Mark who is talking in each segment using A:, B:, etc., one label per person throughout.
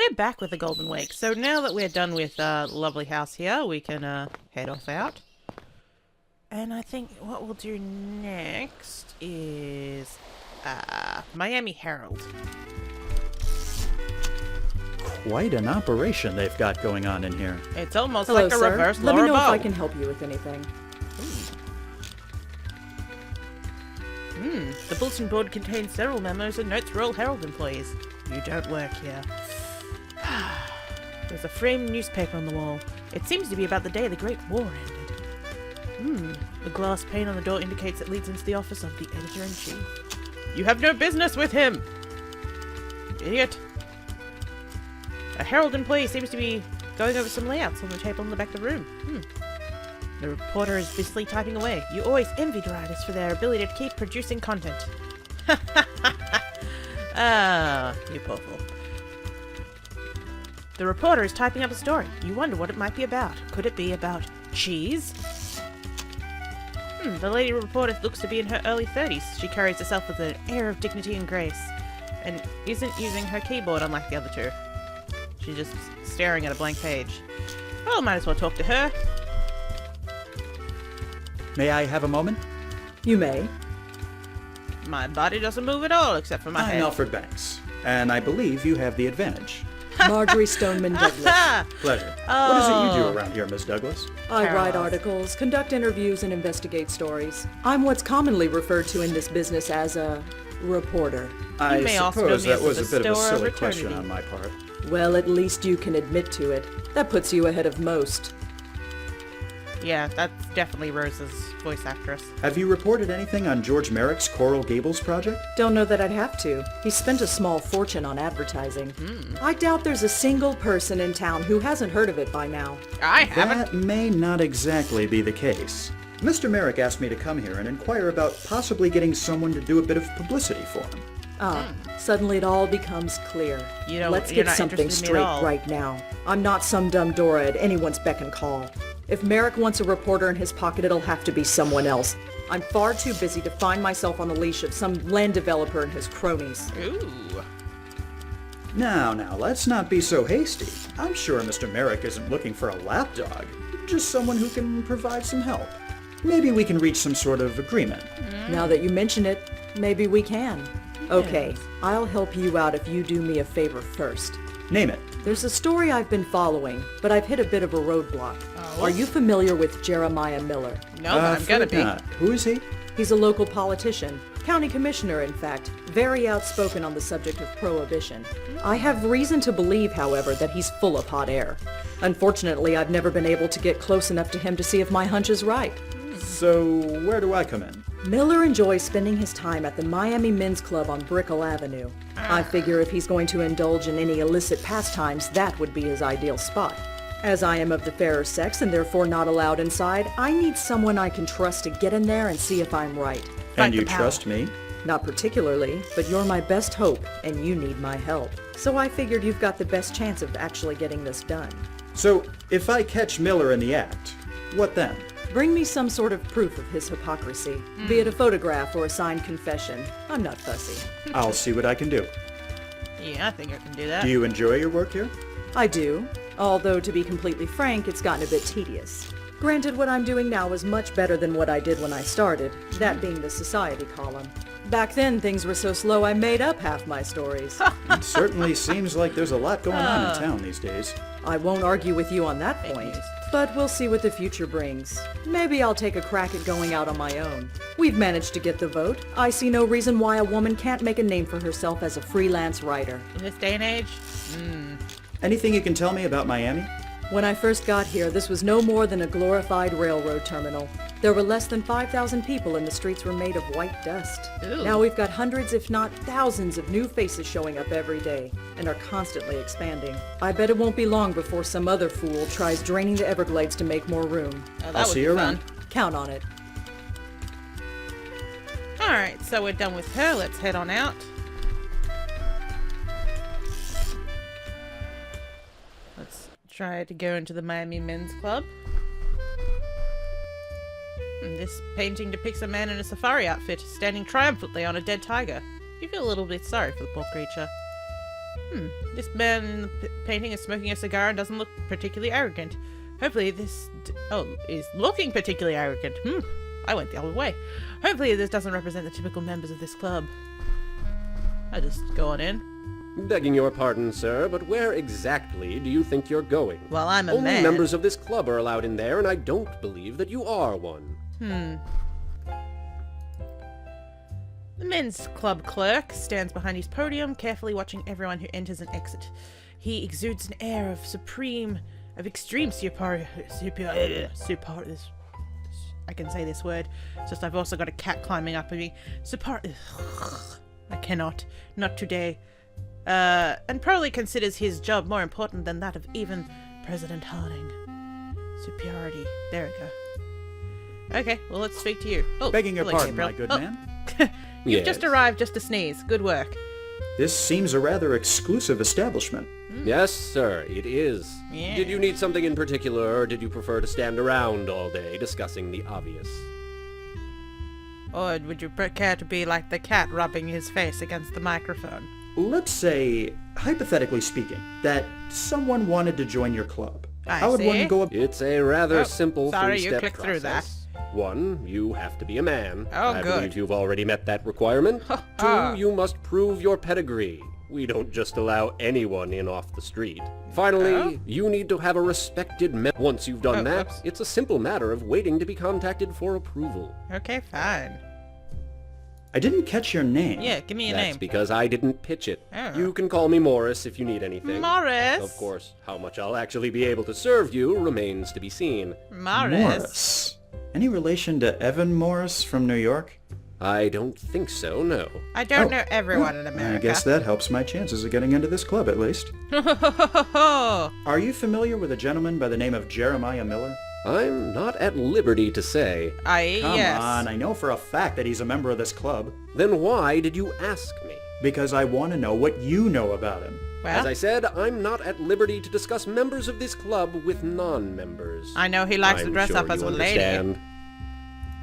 A: we're back with the Golden Week. So now that we're done with lovely house here, we can head off out. And I think what we'll do next is Miami Herald.
B: Quite an operation they've got going on in here.
A: It's almost
C: Hello,
A: like a
C: sir.
A: reverse
C: Let me
A: Laura
C: know if
A: Bow.
C: I can help you with anything.
A: The bulletin board contains several memos and notes for all Herald employees. You don't work here. There's a framed newspaper on the wall. It seems to be about the day the Great War ended. The glass pane on the door indicates it leads into the office of the editor-in-chief. You have no business with him! You idiot. A Herald employee seems to be going over some layouts on the table in the back of the room. The reporter is busily typing away. You always envied writers for their ability to keep producing content. Ah, you poor fool. The reporter is typing up a story. You wonder what it might be about. Could it be about cheese? The lady reporter looks to be in her early 30s. She carries herself with an air of dignity and grace, and isn't using her keyboard unlike the other two. She's just staring at a blank page. Well, might as well talk to her.
B: May I have a moment?
C: You may.
A: My body doesn't move at all except for my
B: I'm
A: head.
B: Alfred Banks, and I believe you have the advantage.
C: Marjorie Stoneman Douglas.
B: Pleasure. What is it you do around here, Miss Douglas?
C: I write
A: Parallels.
C: articles, conduct interviews, and investigate stories. I'm what's commonly referred to in this business as a reporter.
B: I
A: may also
B: suppose
A: know me
B: that
A: as
B: was
A: the
B: a bit of a
A: bestower of
B: silly question
A: eternity.
B: on my part.
C: Well, at least you can admit to it. That puts you ahead of most.
A: Yeah, that's definitely Rose's voice actress.
B: Have you reported anything on George Merrick's Coral Gables project?
C: Don't know that I'd have to. He spent a small fortune on advertising. I doubt there's a single person in town who hasn't heard of it by now.
A: I haven't.
B: That may not exactly be the case. Mr. Merrick asked me to come here and inquire about possibly getting someone to do a bit of publicity for him.
C: Suddenly it all becomes clear. Let's
A: you're
C: get
A: not
C: something
A: interested in me at
C: straight
A: all.
C: right now. I'm not some dumb Dora at anyone's beck and call. If Merrick wants a reporter in his pocket, it'll have to be someone else. I'm far too busy to find myself on the leash of some land developer and his cronies.
A: Ooh.
B: Now, let's not be so hasty. I'm sure Mr. Merrick isn't looking for a lapdog, just someone who can provide some help. Maybe we can reach some sort of agreement.
C: Now that you mention it, maybe we can. Okay, I'll help you out if you do me a favor first.
B: Name it.
C: There's a story I've been following, but I've hit a bit of a roadblock. Are you familiar with Jeremiah Miller?
A: No, but I'm gonna
B: Afraid
A: be.
B: not. Who is he?
C: He's a local politician, county commissioner in fact, very outspoken on the subject of prohibition. I have reason to believe, however, that he's full of hot air. Unfortunately, I've never been able to get close enough to him to see if my hunch is right.
B: So, where do I come in?
C: Miller enjoys spending his time at the Miami Men's Club on Brickell Avenue. I figure if he's going to indulge in any illicit pastimes, that would be his ideal spot. As I am of the fairer sex and therefore not allowed inside, I need someone I can trust to get in there and see if I'm right.
A: Fight
B: And
A: the
B: you
A: power.
B: trust me?
C: Not particularly, but you're my best hope, and you need my help. So I figured you've got the best chance of actually getting this done.
B: So, if I catch Miller in the act, what then?
C: Bring me some sort of proof of his hypocrisy, be it a photograph or a signed confession. I'm not fussy.
B: I'll see what I can do.
A: Yeah, I think I can do that.
B: Do you enjoy your work here?
C: I do, although to be completely frank, it's gotten a bit tedious. Granted, what I'm doing now is much better than what I did when I started, that being the society column. Back then, things were so slow I made up half my stories.
B: It certainly seems like there's a lot going on in town these days.
C: I won't argue with you on that point, but we'll see what the future brings. Maybe I'll take a crack at going out on my own. We've managed to get the vote. I see no reason why a woman can't make a name for herself as a freelance writer.
A: In this day and age?
B: Anything you can tell me about Miami?
C: When I first got here, this was no more than a glorified railroad terminal. There were less than 5,000 people and the streets were made of white dust.
A: Ooh.
C: Now we've got hundreds, if not thousands, of new faces showing up every day and are constantly expanding. I bet it won't be long before some other fool tries draining the Everglades to make more room.
A: Oh, that
B: I'll
A: would
B: see
A: be
B: you
A: fun.
B: around.
C: Count on it.
A: Alright, so we're done with her. Let's head on out. Let's try to go into the Miami Men's Club. This painting depicts a man in a safari outfit, standing triumphantly on a dead tiger. You feel a little bit sorry for the poor creature. This man in the painting is smoking a cigar and doesn't look particularly arrogant. Hopefully this... is looking particularly arrogant. I went the other way. Hopefully this doesn't represent the typical members of this club. I just go on in.
D: Begging your pardon, sir, but where exactly do you think you're going?
A: Well, I'm a
D: Only
A: man.
D: members of this club are allowed in there, and I don't believe that you are one.
A: The men's club clerk stands behind his podium, carefully watching everyone who enters and exits. He exudes an air of extreme I can say this word. It's just I've also got a cat climbing up at me. I cannot. Not today. And probably considers his job more important than that of even President Harding. Superiority. There we go. Okay, well, let's speak to you. Oh,
B: Begging your
A: hello,
B: pardon,
A: Gabriel.
B: my good
A: Oh,
B: man.
A: You've
D: Yes.
A: just arrived just to sneeze. Good work.
B: This seems a rather exclusive establishment.
D: Yes, sir, it is.
A: Yeah.
D: Did you need something in particular, or did you prefer to stand around all day discussing the obvious?
A: Or would you care to be like the cat rubbing his face against the microphone?
B: Let's say, hypothetically speaking, that someone wanted to join your club.
A: I
B: How would
A: see.
B: one go about...
D: It's a rather
A: Oh,
D: simple
A: sorry, you
D: three-step
A: clicked
D: process.
A: through that.
D: 1, you have to be a man.
A: Oh,
D: I
A: good.
D: believe you've already met that requirement. 2, you must prove your pedigree. We don't just allow anyone in off the street. Finally,
A: Oh.
D: you need to have a respected Once you've done
A: Oh,
D: that,
A: whoops.
D: it's a simple matter of waiting to be contacted for approval.
A: Okay, fine.
B: I didn't catch your name.
A: Yeah, give me a
D: That's
A: name.
D: because I didn't pitch it.
A: Oh.
D: You can call me Morris if you need anything.
A: Morris.
D: Of course, how much I'll actually be able to serve you remains to be seen.
B: Morris. Any relation to Evan Morris from New York?
D: I don't think so, no.
A: I don't
B: Oh,
A: know everyone in
B: I
A: America.
B: guess that helps my chances of getting into this club, at least. Are you familiar with a gentleman by the name of Jeremiah Miller?
D: I'm not at liberty to say.
B: Come
A: Yes.
B: on, I know for a fact that he's a member of this club.
D: Then why did you ask me?
B: Because I want to know what you know about him.
D: As
A: Well,
D: I said, I'm not at liberty to discuss members of this club with non-members.
A: I know he likes to
D: I'm
A: dress
D: sure
A: up as
D: you
A: a lady.
D: understand.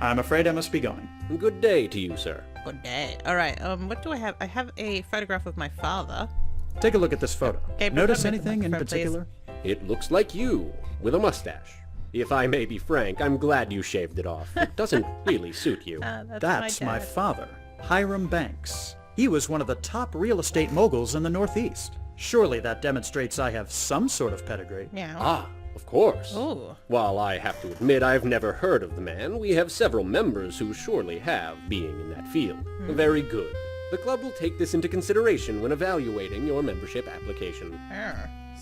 B: I'm afraid I must be going.
D: Good day to you, sir.
A: Good day. All right. What do I have? I have a photograph of my father.
B: Take a look at this photo.
A: Okay,
B: Notice
A: put it on the
B: anything in
A: microphone, please.
B: particular?
D: It looks like you, with a mustache. If I may be frank, I'm glad you shaved it off. It doesn't really suit you.
B: That's my father, Hiram Banks. He was one of the top real estate moguls in the Northeast. Surely that demonstrates I have some sort of pedigree.
A: Yeah.
D: Ah, of course.
A: Ooh.
D: While I have to admit I've never heard of the man, we have several members who surely have, being in that field. Very good. The club will take this into consideration when evaluating your membership application.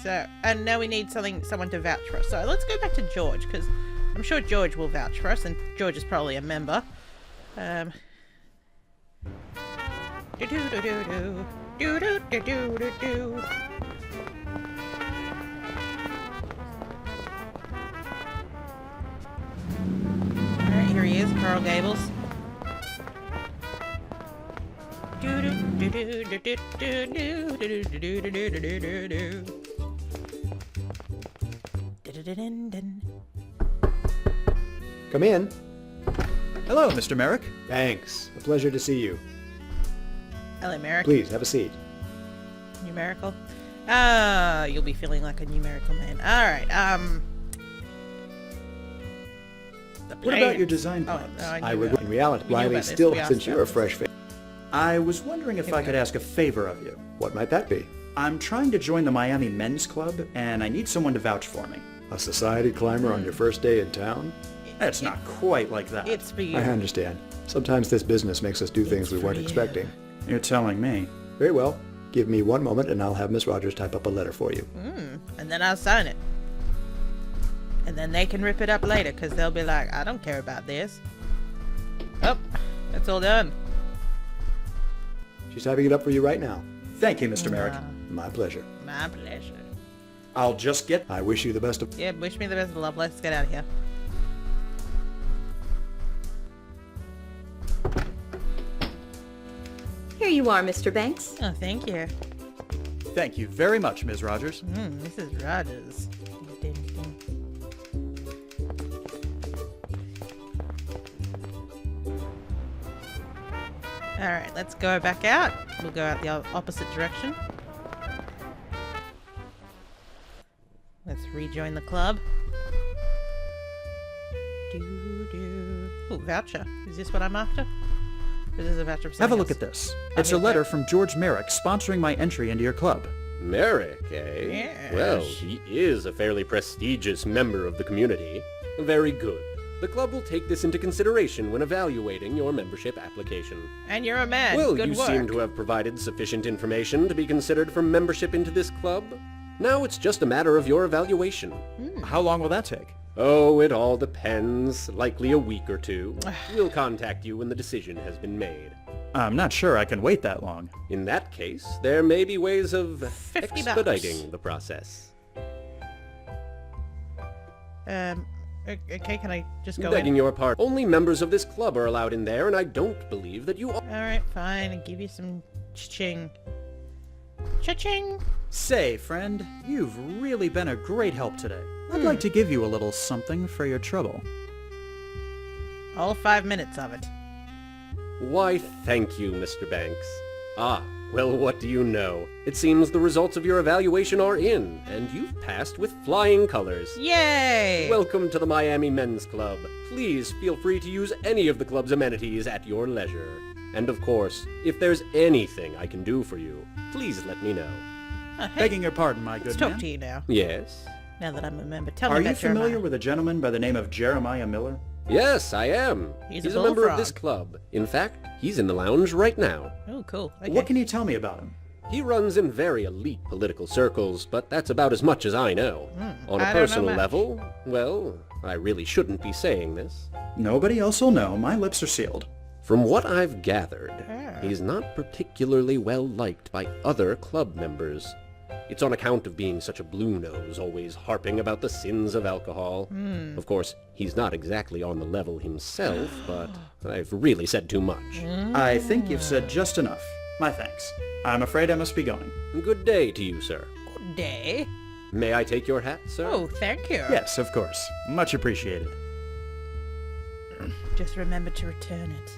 A: So, and now we need someone to vouch for us. So let's go back to George, because I'm sure George will vouch for us, and George is probably a member. Do-do-do-do-do. Do-do-do-do-do-do. Alright, here he is, Carl Gables.
E: Come in.
B: Hello, Mr. Merrick.
E: Thanks. A pleasure to see you.
A: Hello, Merrick.
E: Please, have a seat.
A: Numerical. You'll be feeling like a numerical man. Alright,
B: What about your design
A: Oh,
B: plans?
A: no, I
E: I
A: knew
E: would,
A: that.
E: in reality,
A: We knew
E: Riley,
A: about this.
E: still,
A: We asked
E: since you're a
A: about
E: fresh face,
B: I was wondering if I could ask a favor of you.
E: what might that be?
B: I'm trying to join the Miami Men's Club, and I need someone to vouch for me.
E: A society climber on your first day in town?
B: It's not quite like that.
A: It's for you.
E: I understand. Sometimes this business makes us do things we
A: for
E: weren't
A: you.
E: expecting.
B: You're telling me.
E: Very well. Give me one moment and I'll have Miss Rogers type up a letter for you.
A: And then I'll sign it. And then they can rip it up later, because they'll be like, I don't care about this. Oh, that's all done.
E: She's typing it up for you right now.
B: Thank you, Mr. Merrick.
E: My pleasure.
A: My pleasure.
B: I'll just get...
E: I wish you the best of...
A: Yeah, wish me the best of luck. Let's get out of here.
F: Here you are, Mr. Banks.
A: Oh, thank you.
B: Thank you very much, Ms. Rogers.
A: Mrs. Rogers. Alright, let's go back out. We'll go out the opposite direction. rejoin the club. Ooh, voucher. Is this what I'm after? This is a voucher for
B: Have a
A: something
B: look
A: else.
B: at this. It's a letter from George Merrick sponsoring my entry into your club.
D: Merrick, eh?
A: Yes.
D: Well, he is a fairly prestigious member of the community. Very good. The club will take this into consideration when evaluating your membership application.
A: And you're a man.
D: Well,
A: Good
D: you
A: work.
D: seem to have provided sufficient information to be considered for membership into this club. Now it's just a matter of your evaluation.
B: How long will that take?
D: Oh, it all depends. Likely a week or two. We'll contact you when the decision has been made.
B: I'm not sure I can wait that long.
D: In that case, there may be ways of
A: $50.
D: expediting the process.
A: Okay, can I just go
D: Begging
A: in?
D: your pardon, only members of this club are allowed in there, and I don't believe that you are.
A: Alright, fine. I'll give you some cha-ching. Cha-ching!
B: Say, friend, you've really been a great help today. I'd like to give you a little something for your trouble.
A: All 5 minutes of it.
D: Why, thank you, Mr. Banks. Ah, well, what do you know? It seems the results of your evaluation are in, and you've passed with flying colors.
A: Yay!
D: Welcome to the Miami Men's Club. Please feel free to use any of the club's amenities at your leisure. And of course, if there's anything I can do for you, please let me know.
A: Hey,
B: Begging your pardon, my
A: let's
B: good
A: talk
B: man.
A: to you now.
D: Yes?
A: Now that I'm a member. Tell
B: Are
A: me
B: you
A: about
B: familiar
A: Jeremiah.
B: with a gentleman by the name of Jeremiah Miller?
D: Yes, I am.
A: He's
D: He's
A: a
D: a member of
A: bullfrog.
D: this club. In fact, he's in the lounge right now.
A: Oh, cool. Okay.
B: What can you tell me about him?
D: He runs in very elite political circles, but that's about as much as I know. On a
A: I don't know
D: personal
A: much.
D: level, well, I really shouldn't be saying this.
B: Nobody else will know. My lips are sealed.
D: From what I've gathered,
A: Ah.
D: he's not particularly well liked by other club members. It's on account of being such a blue nose, always harping about the sins of alcohol. Of course, he's not exactly on the level himself, but I've really said too much.
B: I think you've said just enough. My thanks. I'm afraid I must be going.
D: Good day to you, sir.
A: Good day.
D: May I take your hat, sir?
A: Oh, thank you.
B: Yes, of course. Much appreciated.
A: Just remember to return it.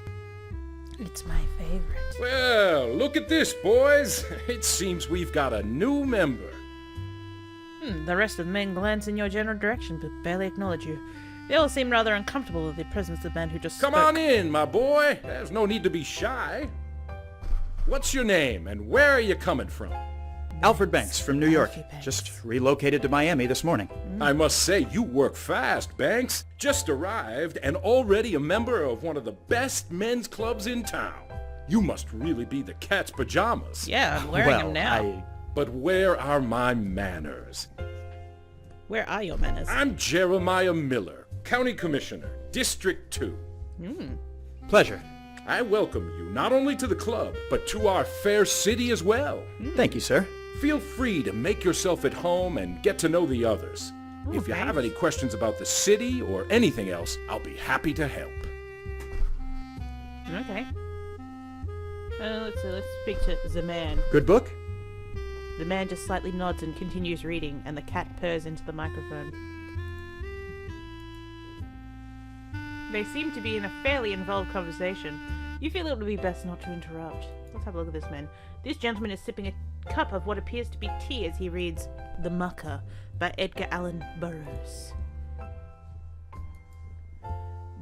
A: It's my favorite.
G: Well, look at this, boys. It seems we've got a new member.
A: The rest of the men glance in your general direction, but barely acknowledge you. They all seem rather uncomfortable with the presence of the man who just
G: Come
A: spoke.
G: on in, my boy. There's no need to be shy. What's your name, and where are you coming from?
B: Alfred Banks from New York.
A: Alfie Banks.
B: Just relocated to Miami this morning.
G: I must say, you work fast, Banks. Just arrived, and already a member of one of the best men's clubs in town. You must really be the cat's pajamas.
A: Yeah, I'm wearing them now.
G: But where are my manners?
A: Where are your manners?
G: I'm Jeremiah Miller, County Commissioner, District 2.
B: Pleasure.
G: I welcome you not only to the club, but to our fair city as well.
B: Thank you, sir.
G: Feel free to make yourself at home and get to know the others. If you have
A: thanks.
G: any questions about the city or anything else, I'll be happy to help.
A: Okay. Let's speak to the man.
B: Good book?
A: The man just slightly nods and continues reading, and the cat purrs into the microphone. They seem to be in a fairly involved conversation. You feel it would be best not to interrupt. Let's have a look at this man. This gentleman is sipping a cup of what appears to be tea as he reads The Mucker by Edgar Allan Burroughs.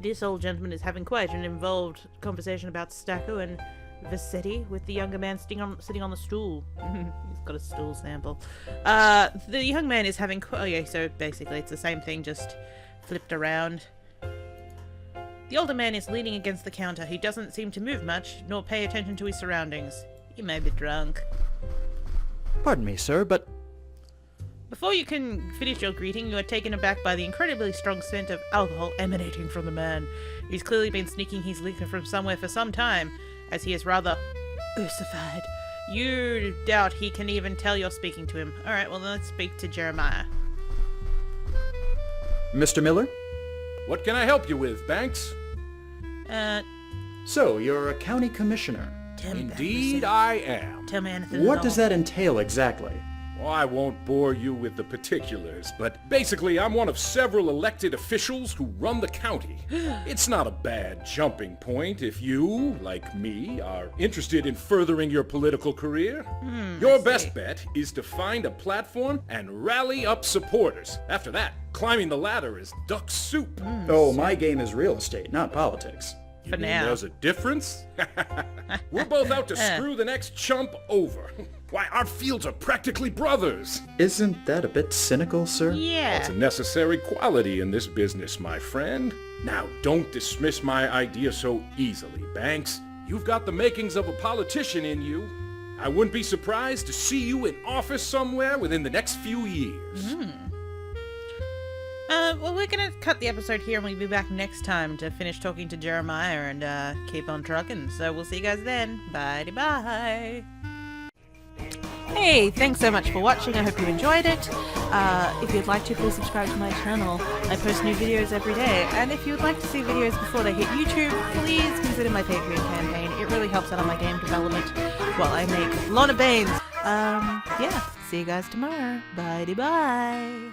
A: This old gentleman is having quite an involved conversation about Stacco and Vassetti with the younger man sitting on the stool. He's got a stool sample. The young man is having... Oh yeah, so basically it's the same thing, just flipped around. The older man is leaning against the counter. He doesn't seem to move much, nor pay attention to his surroundings. He may be drunk.
B: Pardon me, sir, but
A: Before you can finish your greeting, you are taken aback by the incredibly strong scent of alcohol emanating from the man. He's clearly been sneaking his liquor from somewhere for some time, as he is rather ossified. You doubt he can even tell you're speaking to him. Alright, well let's speak to Jeremiah.
B: Mr. Miller?
G: What can I help you with, Banks?
B: So, you're a county commissioner.
A: Tell me about
G: Indeed,
A: yourself.
G: I am.
A: Tell me anything
B: What
A: at
B: does
A: all.
B: that entail exactly?
G: Well, I won't bore you with the particulars, but basically I'm one of several elected officials who run the county. It's not a bad jumping point if you, like me, are interested in furthering your political career. Your best bet is to find a platform and rally up supporters. After that, climbing the ladder is duck soup.
B: Oh, my game is real estate, not politics.
G: You
A: For
G: mean
A: now.
G: there's a difference? We're both out to screw the next chump over. Why, our fields are practically brothers.
B: Isn't that a bit cynical, sir?
A: Yeah.
G: It's a necessary quality in this business, my friend. Now, don't dismiss my idea so easily, Banks. You've got the makings of a politician in you. I wouldn't be surprised to see you in office somewhere within the next few years.
A: Well, we're gonna cut the episode here and we'll be back next time to finish talking to Jeremiah and keep on trucking. So we'll see you guys then. Bye-bye. Hey, thanks so much for watching. I hope you enjoyed it. If you'd like to, please subscribe to my channel. I post new videos every day. And if you would like to see videos before they hit YouTube, please consider my Patreon campaign. It really helps out on my game development while I make Lana Baines. Yeah, see you guys tomorrow. Bye-bye.